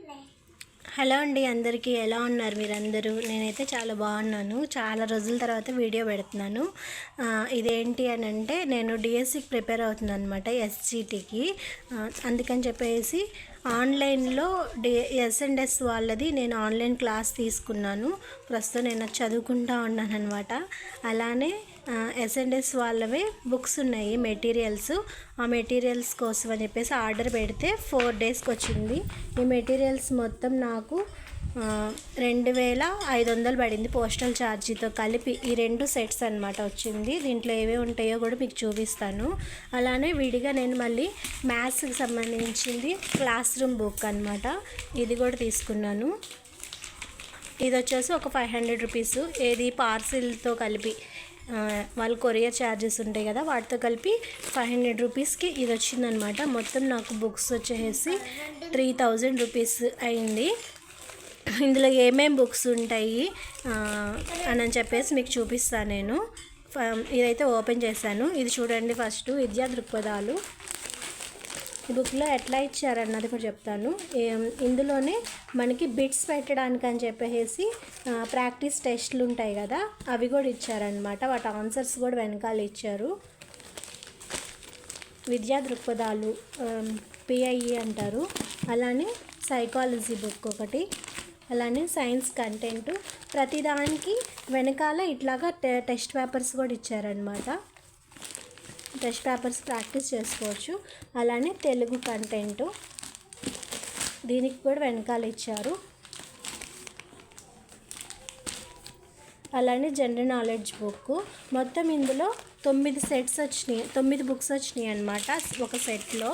Hello అండి, అందరికీ ఎలా ఉన్నారు మీరందరూ? నేనైతే చాలా బాగున్నాను. చాలా రోజుల తర్వాత వీడియో పెడుతున్నాను. ఇదేంటి అని అంటే, నేను డిఎస్సికి ప్రిపేర్ అవుతున్నాను అనమాట, ఎస్జిటికి. అందుకని చెప్పేసి ఆన్లైన్లో ఎస్ఎండ్ఎస్ వాళ్ళది నేను ఆన్లైన్ క్లాస్ తీసుకున్నాను. ప్రస్తుతం నేను చదువుకుంటూ ఉన్నాను అనమాట. అలానే ఎస్ఎండ్ఎస్ వాళ్ళవే బుక్స్ ఉన్నాయి, మెటీరియల్స్. ఆ మెటీరియల్స్ కోసం అని చెప్పేసి ఆర్డర్ పెడితే 4 డేస్కి వచ్చింది. ఈ మెటీరియల్స్ మొత్తం నాకు 2500 పడింది, పోస్టల్ ఛార్జీతో కలిపి. ఈ 2 సెట్స్ అనమాట వచ్చింది. దీంట్లో ఏవే ఉంటాయో కూడా మీకు చూపిస్తాను. అలానే విడిగా నేను మళ్ళీ మ్యాథ్స్కి సంబంధించింది క్లాస్ రూమ్ బుక్ అనమాట, ఇది కూడా తీసుకున్నాను. ఇది వచ్చేసి ఒక 500 రూపీస్. ఏది పార్సిల్తో కలిపి, వాళ్ళు కొరియర్ ఛార్జెస్ ఉంటాయి కదా, వాటితో కలిపి 500 రూపీస్కి ఇది వచ్చిందనమాట. మొత్తం నాకు బుక్స్ వచ్చేసి 3000 రూపీస్ అయింది. ఇందులో ఏమేమి బుక్స్ ఉంటాయి అని చెప్పేసి మీకు చూపిస్తాను నేను. ఇదైతే ఓపెన్ చేశాను. ఇది చూడండి, ఫస్ట్ విద్యా దృక్పథాలు. ఈ బుక్లో ఎట్లా ఇచ్చారన్నది కూడా చెప్తాను. ఇందులోనే మనకి బిట్స్ పెట్టడానికి అని చెప్పేసి ప్రాక్టీస్ టెస్ట్లు ఉంటాయి కదా, అవి కూడా ఇచ్చారనమాట. వాటి ఆన్సర్స్ కూడా వెనకాల ఇచ్చారు. విద్యా దృక్పథాలు, పిఐఈ అంటారు. అలానే సైకాలజీ బుక్ ఒకటి, అలానే సైన్స్ కంటెంట్. ప్రతిదానికి వెనకాల ఇట్లాగా టెస్ట్ పేపర్స్ కూడా ఇచ్చారనమాట. టెస్ట్ పేపర్స్ ప్రాక్టీస్ చేసుకోవచ్చు. అలానే తెలుగు కంటెంట్, దీనికి కూడా వెనకాల ఇచ్చారు. అలానే జనరల్ నాలెడ్జ్ బుక్. మొత్తం ఇందులో 9 సెట్స్ వచ్చినాయి, 9 బుక్స్ వచ్చినాయి అన్నమాట ఒక సెట్లో.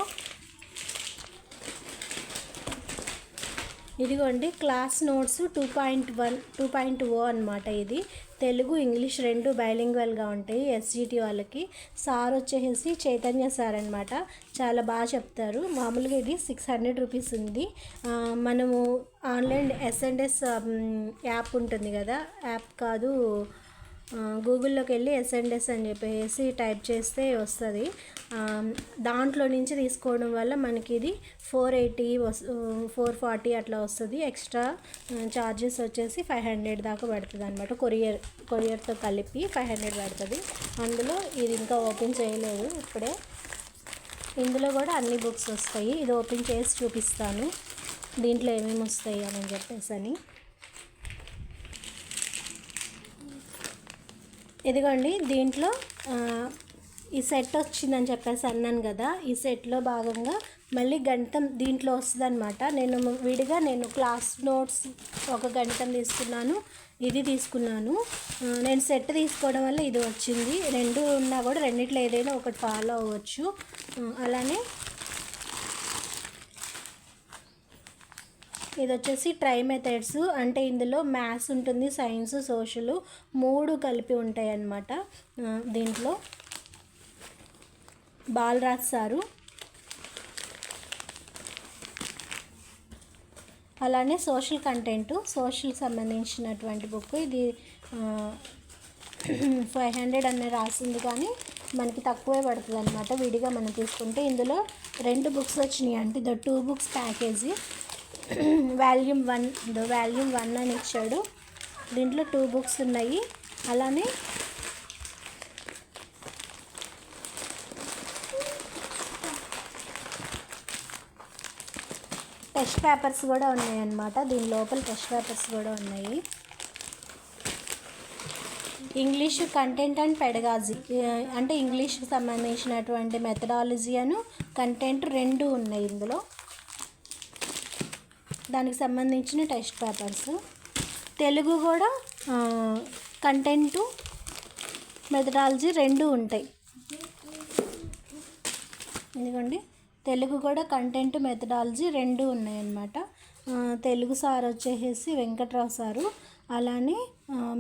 ఇదిగోండి క్లాస్ నోట్స్ 2.1, 2.0 అనమాట. ఇది తెలుగు ఇంగ్లీష్ 2 బైలింగ్వల్గా ఉంటాయి ఎస్జిటి వాళ్ళకి. సార్ వచ్చేసి చైతన్య సార్ అనమాట, చాలా బాగా చెప్తారు. మామూలుగా ఇది 600 రూపీస్ ఉంది. మనము ఆన్లైన్ ఎస్ఎండ్ఎస్ యాప్ ఉంటుంది కదా, యాప్ కాదు, గూగుల్లోకి వెళ్ళి ఎస్ఎండ్ఎస్ అని చెప్పేసి టైప్ చేస్తే వస్తుంది. దాంట్లో నుంచి తీసుకోవడం వల్ల మనకి ఇది 480, 440 అట్లా వస్తుంది. ఎక్స్ట్రా ఛార్జెస్ వచ్చేసి 500 దాకా పడుతుంది అనమాట. కొరియర్తో కలిపి 500 పడుతుంది. అందులో ఇది ఇంకా ఓపెన్ చేయలేదు ఇప్పుడే. ఇందులో కూడా అన్ని బుక్స్ వస్తాయి. ఇది ఓపెన్ చేసి చూపిస్తాను దీంట్లో ఏమేమి వస్తాయి అని చెప్పేసి అని. ఇదిగోండి, దీంట్లో ఈ సెట్ వచ్చిందని చెప్పేసి అన్నాను కదా, ఈ సెట్లో భాగంగా మళ్ళీ గణితం దీంట్లో వస్తుంది అనమాట. నేను క్లాస్ నోట్స్ ఒక గణితం తీసుకున్నాను, ఇది తీసుకున్నాను. నేను సెట్ తీసుకోవడం వల్ల ఇది వచ్చింది. 2 ఉన్నా కూడా రెండిట్లో ఏదైనా ఒకటి ఫాలో అవ్వచ్చు. అలానే ఇది వచ్చేసి ట్రై మెథడ్స్, అంటే ఇందులో మ్యాథ్స్ ఉంటుంది, సైన్స్, సోషల్ 3 కలిపి ఉంటాయి అన్నమాట. దీంట్లో బాలరాజ్ సారు. అలానే సోషల్ కంటెంట్, సోషల్ సంబంధించినటువంటి బుక్. ఇది 500 అనే రాసింది, కానీ మనకి తక్కువే పడుతుంది అనమాట విడిగా మనం తీసుకుంటే. ఇందులో 2 బుక్స్ వచ్చినాయి, అంటే ఇది 2 బుక్స్ ప్యాకేజీ. వాల్యూమ్ 1 అని ఇచ్చాడు. దీంట్లో 2 బుక్స్ ఉన్నాయి. అలానే టెస్ట్ పేపర్స్ కూడా ఉన్నాయి అన్నమాట. దీని లోపల టెస్ట్ పేపర్స్ కూడా ఉన్నాయి. ఇంగ్లీష్ కంటెంట్ అండ్ పెడగాజీ, అంటే ఇంగ్లీష్కి సంబంధించినటువంటి మెథడాలజీ అను కంటెంట్ 2 ఉన్నాయి ఇందులో. దానికి సంబంధించిన టెస్ట్ పేపర్స్. తెలుగు కూడా కంటెంటు మెథడాలజీ 2 ఉంటాయి. ఎందుకండి, తెలుగు కూడా కంటెంట్ మెథడాలజీ 2 ఉన్నాయన్నమాట. తెలుగు సార్ వచ్చేసి వెంకట్రావు సారు. అలానే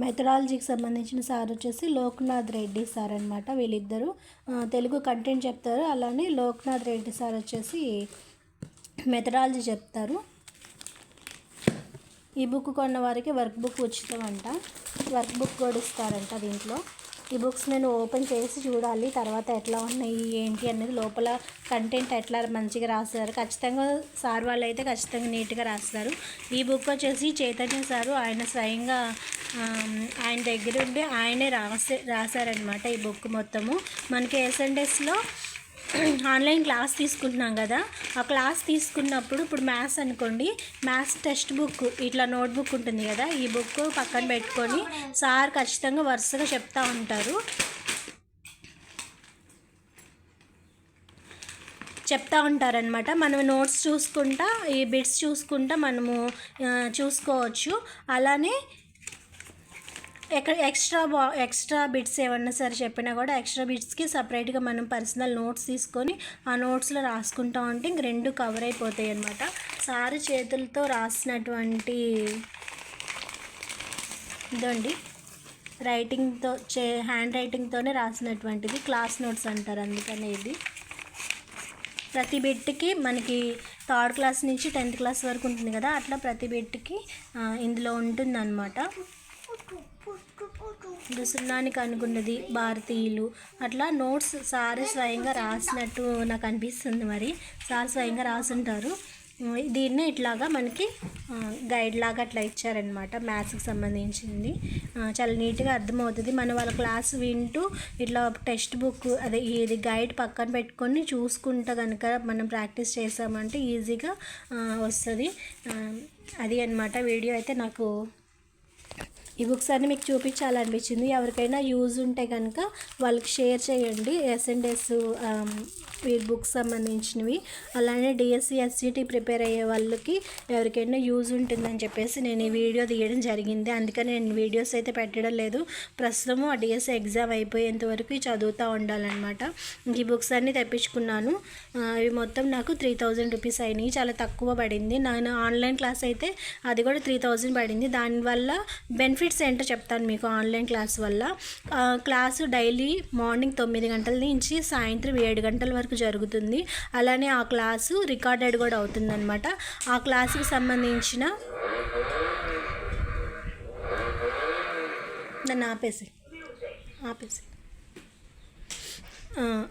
మెథడాలజీకి సంబంధించిన సార్ వచ్చేసి లోక్నాథ్ రెడ్డి సార్ అనమాట. వీళ్ళిద్దరూ తెలుగు కంటెంట్ చెప్తారు. అలానే లోక్నాథ్ రెడ్డి సార్ వచ్చేసి మెథడాలజీ చెప్తారు. ఈ బుక్ కొన్న వారికి వర్క్ బుక్ ఉచితం అంట, వర్క్ బుక్ కూడా ఇస్తారంట దీంట్లో. ఈ బుక్స్ నేను ఓపెన్ చేసి చూడాలి తర్వాత ఎట్లా ఉన్నాయి ఏంటి అనేది, లోపల కంటెంట్ ఎట్లా మంచిగా రాస్తారు. ఖచ్చితంగా సార్ వాళ్ళు అయితే ఖచ్చితంగా నీట్గా రాస్తారు. ఈ బుక్ వచ్చేసి చైతన్య సారు ఆయన స్వయంగా ఆయన దగ్గర ఉండి ఆయనే రాశారనమాట ఈ బుక్ మొత్తము. మనకి ఎస్ఎన్డెస్లో ఆన్లైన్ క్లాస్ తీసుకుంటున్నాం కదా, ఆ క్లాస్ తీసుకున్నప్పుడు ఇప్పుడు మ్యాథ్స్ అనుకోండి, మ్యాథ్స్ టెక్స్ట్ బుక్ ఇట్లా నోట్బుక్ ఉంటుంది కదా, ఈ బుక్ పక్కన పెట్టుకొని సార్ ఖచ్చితంగా వరుసగా చెప్తా ఉంటారనమాట. మనం నోట్స్ చూసుకుంటా ఈ బిట్స్ చూసుకుంటా మనము చూసుకోవచ్చు. అలానే ఎక్స్ట్రా బిట్స్ ఏమన్నా సరే చెప్పినా కూడా ఎక్స్ట్రా బిట్స్కి సపరేట్గా మనం పర్సనల్ నోట్స్ తీసుకొని ఆ నోట్స్లో రాసుకుంటా ఉంటే ఇంక రెండు కవర్ అయిపోతాయి అన్నమాట. సారు చేతులతో రాసినటువంటి ఇదండి, రైటింగ్తో హ్యాండ్ రైటింగ్తోనే రాసినటువంటిది, క్లాస్ నోట్స్ అంటారు అందుకనే. ఇది ప్రతి బిట్కి మనకి 3rd క్లాస్ నుంచి 10th క్లాస్ వరకు ఉంటుంది కదా, అట్లా ప్రతి బిట్కి ఇందులో ఉంటుందన్నమాట. సున్నానికి అనుకున్నది, భారతీయులు, అట్లా నోట్స్ సార్ స్వయంగా రాసినట్టు నాకు అనిపిస్తుంది. మరి సార్ స్వయంగా రాసుంటారు. దీన్నే ఇట్లాగా మనకి గైడ్ లాగా అట్లా ఇచ్చారనమాట. మ్యాథ్స్కి సంబంధించింది చాలా నీట్గా అర్థమవుతుంది. మనం వాళ్ళ క్లాస్ వింటూ ఇట్లా టెక్స్ట్ బుక్ అదే ఇది గైడ్ పక్కన పెట్టుకొని చూసుకుంటా కనుక మనం ప్రాక్టీస్ చేసామంటే ఈజీగా వస్తుంది. అది అన్నమాట. వీడియో అయితే నాకు ఈ బుక్స్ అన్నీ మీకు చూపించాలనిపించింది. ఎవరికైనా యూజ్ ఉంటే కనుక వాళ్ళకి షేర్ చేయండి. ఎస్ఎన్డెస్ ఈ బుక్స్ సంబంధించినవి, అలానే డిఎస్సి ఎస్జిటి ప్రిపేర్ అయ్యే వాళ్ళకి ఎవరికైనా యూజ్ ఉంటుందని చెప్పేసి నేను ఈ వీడియో తీయడం జరిగింది. అందుకని నేను వీడియోస్ అయితే పెట్టడం లేదు. ప్రస్తుతము ఆ డిఎస్సి ఎగ్జామ్ అయిపోయేంత వరకు చదువుతూ ఉండాలన్నమాట. ఈ బుక్స్ అన్నీ తెప్పించుకున్నాను. ఇవి మొత్తం నాకు 3000 రూపీస్ అయినాయి. చాలా తక్కువ పడింది. నేను ఆన్లైన్ క్లాస్ అయితే అది కూడా 3000 పడింది. దానివల్ల బెనిఫిట్స్ ఏంటో చెప్తాను మీకు. ఆన్లైన్ క్లాస్ వల్ల క్లాసు డైలీ మార్నింగ్ 9 గంటల నుంచి సాయంత్రం 7 గంటల వరకు జరుగుతుంది. అలానే ఆ క్లాసు రికార్డెడ్ కూడా అవుతుందన్నమాట. ఆ క్లాసుకి సంబంధించిన నన్ను ఆపేసి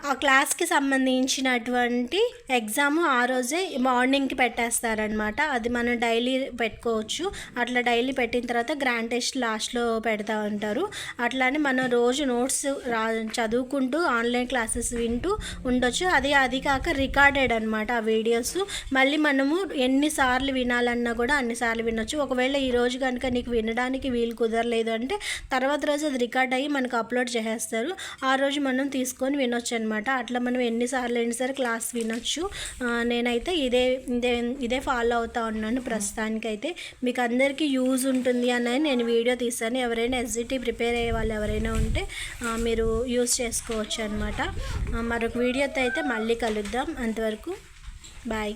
ఆ క్లాస్కి సంబంధించినటువంటి ఎగ్జామ్ ఆ రోజే మార్నింగ్కి పెట్టేస్తారనమాట. అది మనం డైలీ పెట్టుకోవచ్చు. అట్లా డైలీ పెట్టిన తర్వాత గ్రాండ్ టెస్ట్ లాస్ట్లో పెడతా ఉంటారు. అట్లానే మనం రోజు నోట్స్ చదువుకుంటూ ఆన్లైన్ క్లాసెస్ వింటూ ఉండొచ్చు. అది కాక రికార్డెడ్ అనమాట ఆ వీడియోస్. మళ్ళీ మనము ఎన్నిసార్లు వినాలన్నా కూడా అన్నిసార్లు వినొచ్చు. ఒకవేళ ఈ రోజు కనుక నీకు వినడానికి వీలు కుదరలేదు అంటే తర్వాత రోజు అది రికార్డ్ అయ్యి మనకు అప్లోడ్ చేసేస్తారు. ఆ రోజు మనం తీసుకొని వినొచ్చు అనమాట. అట్లా మనం ఎన్నిసార్లు క్లాస్ వినొచ్చు. నేనైతే ఇదే ఫాలో అవుతా ఉన్నాను ప్రస్తుతానికైతే. మీకు అందరికీ యూజ్ ఉంటుంది అని నేను వీడియో తీసాను. ఎవరైనా ఎస్జిటి ప్రిపేర్ అయ్యే వాళ్ళు ఎవరైనా ఉంటే మీరు యూజ్ చేసుకోవచ్చు అనమాట. మరొక వీడియోతో అయితే మళ్ళీ కలుద్దాం. అంతవరకు బాయ్.